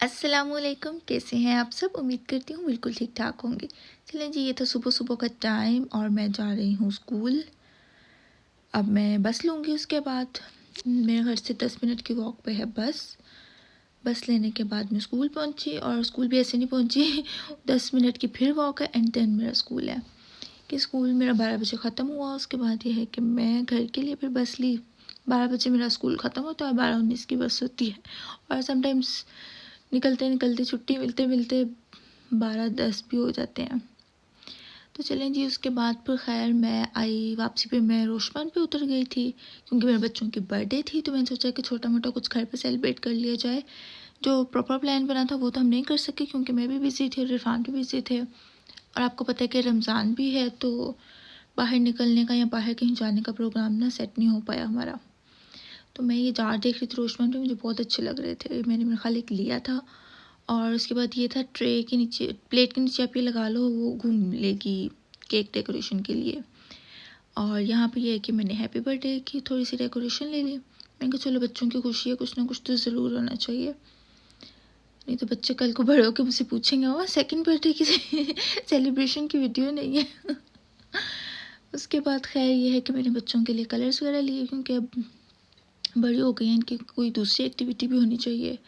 अस्सलामुअलैकुम, कैसे हैं आप सब। उम्मीद करती हूँ बिल्कुल ठीक ठाक होंगे। चलें जी, ये था सुबह सुबह का टाइम और मैं जा रही हूँ स्कूल। अब मैं बस लूँगी, उसके बाद मेरे घर से 10 मिनट की वॉक पे है बस। बस लेने के बाद मैं स्कूल पहुँची, और स्कूल भी ऐसे नहीं पहुँची 10 मिनट की फिर वॉक है एंड देन मेरा स्कूल है। कि स्कूल मेरा 12 बजे ख़त्म हुआ। उसके बाद ये है कि मैं घर के लिए फिर बस ली। 12 बजे मेरा स्कूल ख़त्म होता है, 12:19 की बस होती है, और समटाइम्स निकलते निकलते छुट्टी मिलते मिलते 12:10 भी हो जाते हैं। तो चलें जी, उसके बाद फिर खैर मैं आई वापसी पे। मैं रोशमान पे उतर गई थी क्योंकि मेरे बच्चों की बर्थडे थी, तो मैंने सोचा कि छोटा मोटा कुछ घर पे सेलिब्रेट कर लिया जाए। जो प्रॉपर प्लान बना था वो तो हम नहीं कर सके क्योंकि मैं भी बिज़ी थी और इरफान भी बिज़ी थे, और आपको पता है कि रमज़ान भी है, तो बाहर निकलने का या बाहर कहीं जाने का प्रोग्राम ना सेट नहीं हो पाया हमारा। तो मैं ये जार देख रही थी रोशमान पे, मुझे बहुत अच्छे लग रहे थे। मैंने मेरे ख्याल एक लिया था, और उसके बाद ये था ट्रे के नीचे, प्लेट के नीचे आप ये लगा लो, वो घूम लेगी केक डेकोरेशन के लिए। और यहाँ पे ये है कि मैंने हैप्पी बर्थडे की थोड़ी सी डेकोरेशन ले ली। मैंने कहा चलो बच्चों की खुशी है, कुछ ना कुछ तो ज़रूर होना चाहिए, नहीं तो बच्चे कल को बड़े होकर मुझसे पूछेंगे वह सेकंड बर्थडे की सेलिब्रेशन की वीडियो नहीं है। उसके बाद खैर ये है कि मैंने बच्चों के लिए कलर्स वगैरह लिए क्योंकि अब बड़ी हो गई हैं, इनकी कोई दूसरी एक्टिविटी भी होनी चाहिए।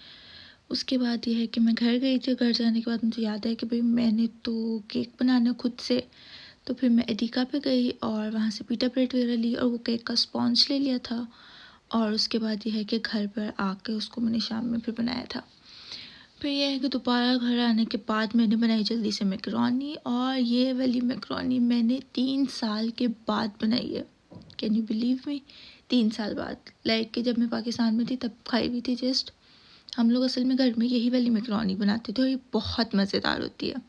उसके बाद ये है कि मैं घर गई थी। घर जाने के बाद मुझे याद है कि भाई मैंने तो केक बनाना खुद से, तो फिर मैं एडिका पे गई और वहाँ से पीटा ब्रेड वगैरह ली और वो केक का स्पॉन्ज ले लिया था। और उसके बाद ये है कि घर पर आके उसको मैंने शाम में फिर बनाया था। फिर यह है कि दोबारा घर आने के बाद मैंने बनाई जल्दी से मैकरोनी, और ये वाली मैकरोनी मैंने 3 साल के बाद बनाई है। कैन यू बिलीव मी, 3 साल बाद। लाइक कि जब मैं पाकिस्तान में थी तब खाई हुई थी जस्ट। हम लोग असल में घर में यही वाली मैकरोनी बनाते थे और ये बहुत मज़ेदार होती है,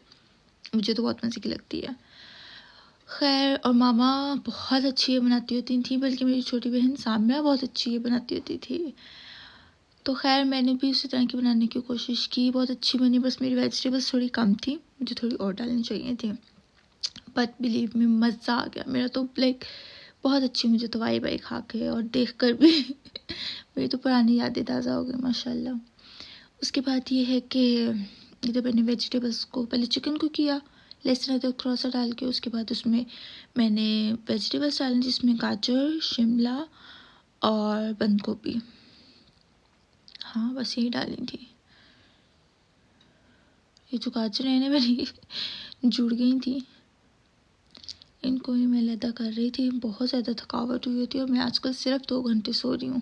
मुझे तो बहुत मज़े की लगती है। खैर, और मामा बहुत अच्छी बनाती होती थी, बल्कि मेरी छोटी बहन साम्या बहुत अच्छी बनाती होती थी। तो खैर मैंने भी उसी तरह की बनाने की कोशिश की, बहुत अच्छी बनी। बस मेरी वेजिटेबल्स थोड़ी कम थी, मुझे थोड़ी और डालनी चाहिए थी। बट बिलीव में मज़ा आ गया मेरा तो। लाइक बहुत अच्छी, मुझे तो वाई खा के और देख कर भी मेरी तो पुरानी यादें ताज़ा हो गई माशाल्लाह। उसके बाद ये है कि इधर मैंने वेजिटेबल्स को, पहले चिकन को किया लहसुन अदरक थोड़ा सा डाल के। उसके बाद उसमें मैंने वेजिटेबल्स डाली जिसमें गाजर, शिमला और बंद गोभी, हाँ बस यही डाली थी। ये जो गाजर है ना मेरी जुड़ गई थी, इनको ही मैं लैदा कर रही थी। बहुत ज़्यादा थकावट हुई होती है और मैं आजकल सिर्फ 2 घंटे सो रही हूँ,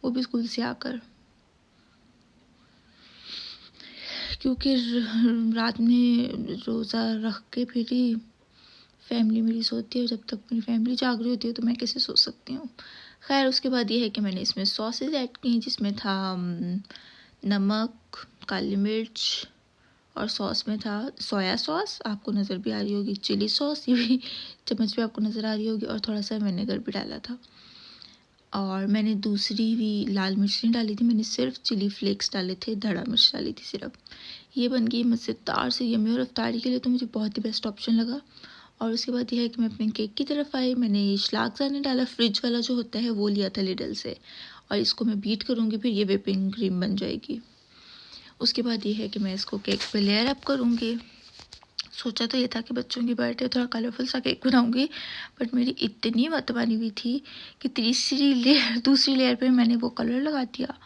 वो भी स्कूल से आकर, क्योंकि रात में रोज़ा रख के फिर ही फैमिली मेरी सोती है, और जब तक मेरी फैमिली जाग रही होती है तो मैं कैसे सो सकती हूँ। खैर उसके बाद ये है कि मैंने इसमें सॉसेज ऐड की जिसमें था नमक, काली मिर्च, और सॉस में था सोया सॉस, आपको नज़र भी आ रही होगी, चिली सॉस, ये भी चम्मच भी आपको नज़र आ रही होगी, और थोड़ा सा विनेगर भी डाला था। और मैंने दूसरी भी लाल मिर्च नहीं डाली थी, मैंने सिर्फ चिली फ्लेक्स डाले थे, धड़ा मिर्च डाली थी सिर्फ। ये बन गई मज़ेदार से यम्मी, और अफ्तारी के लिए तो मुझे बहुत ही बेस्ट ऑप्शन लगा। और उसके बाद ये है कि मैं अपने केक की तरफ आई। मैंने शलागज़ा नहीं डाला, फ्रिज वाला जो होता है वो लिया था लिडल से, और इसको मैं बीट करूँगी, फिर ये व्हिपिंग क्रीम बन जाएगी। उसके बाद ये है कि मैं इसको केक पे लेयर अप करूँगी। सोचा तो ये था कि बच्चों की बर्थडे थोड़ा कलरफुल सा केक बनाऊँगी, बट मेरी इतनी मतवानी हुई थी कि दूसरी लेयर पे मैंने वो कलर लगा दिया,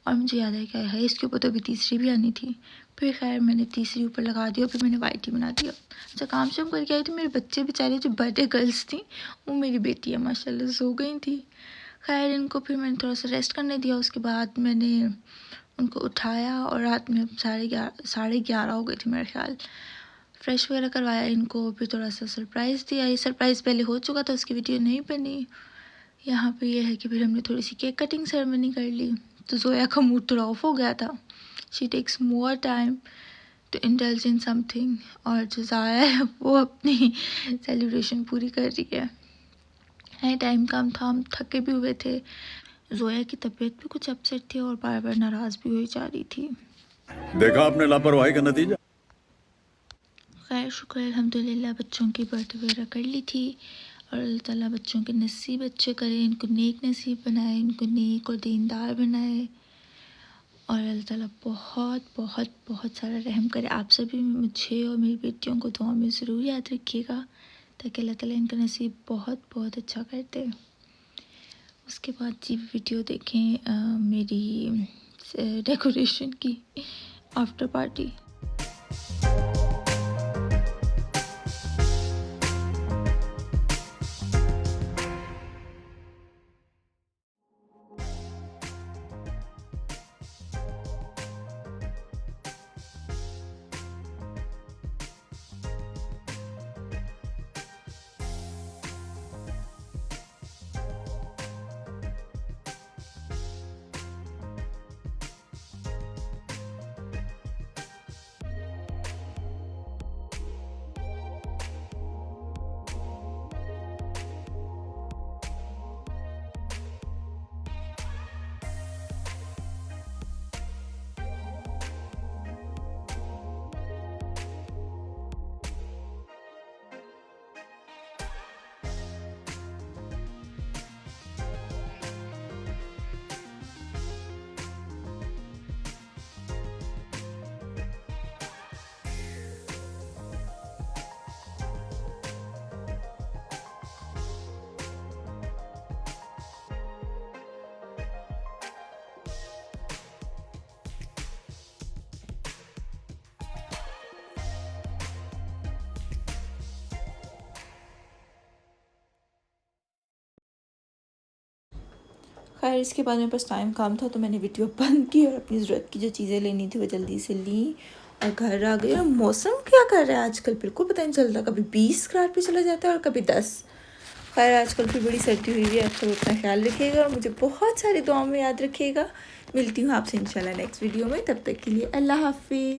और मुझे याद है क्या है इसके ऊपर तो अभी तीसरी भी आनी थी। फिर खैर मैंने तीसरी ऊपर लगा दिया, फिर मैंने वाइट ही बना दिया। अच्छा, काम शाम करके आई थी, मेरे बच्चे बेचारे जो बर्थडे गर्ल्स थी, वो मेरी बेटी है माशाल्लाह, सो गई थी। खैर इनको फिर मैंने थोड़ा सा रेस्ट करने दिया। उसके बाद मैंने उनको उठाया और रात में 11:30 हो गई थी मेरे ख्याल। फ्रेश वगैरह करवाया इनको, फिर थोड़ा सा सरप्राइज़ दिया। ये सरप्राइज़ पहले हो चुका था, उसकी वीडियो नहीं बनी। यहाँ पे ये है कि फिर हमने थोड़ी सी केक कटिंग सेरेमनी कर ली। तो जोया का मूड थोड़ा ऑफ हो गया था, she takes more time to indulge in something, और जो ज़ाया है वो अपनी सेलिब्रेशन पूरी कर रही है। टाइम कम था, हम थके भी हुए थे। जोया की तबीयत भी कुछ अपसेट थी और बार बार नाराज़ भी हुई जा रही थी। देखा आपने लापरवाही का नतीजा। खैर शुक्र अल्हम्दुलिल्लाह, बच्चों की बर्थडे वगैरह कर ली थी, और अल्लाह ताला बच्चों के नसीब अच्छे करे, इनको नेक नसीब बनाए, इनको नेक और दीनदार बनाए। और अल्लाह ताला बहुत बहुत बहुत सारा रहम करे। आप सभी मुझे और मेरी बेटियों को दुआ में ज़रूर याद रखिएगा, ताकि अल्लाह ताला इनका नसीब बहुत बहुत अच्छा कर दे। उसके बाद जी वीडियो देखें मेरी डेकोरेशन की आफ्टर पार्टी। खैर इसके बाद मेरे पास टाइम कम था, तो मैंने वीडियो बंद की और अपनी ज़रूरत की जो चीज़ें लेनी थी वो जल्दी से ली और घर आ गई। और मौसम क्या कर रहा है आजकल बिल्कुल पता नहीं चलता, कभी 20 ग्राड पे चला जाता है और कभी 10। खैर आजकल फिर बड़ी सर्दी हुई है। तो अपना ख्याल रखिएगा और मुझे बहुत सारी दुआओं में याद रखिएगा। मिलती हूँ आपसे इंशाल्लाह नेक्स्ट वीडियो में, तब तक के लिए अल्लाह हाफिज़।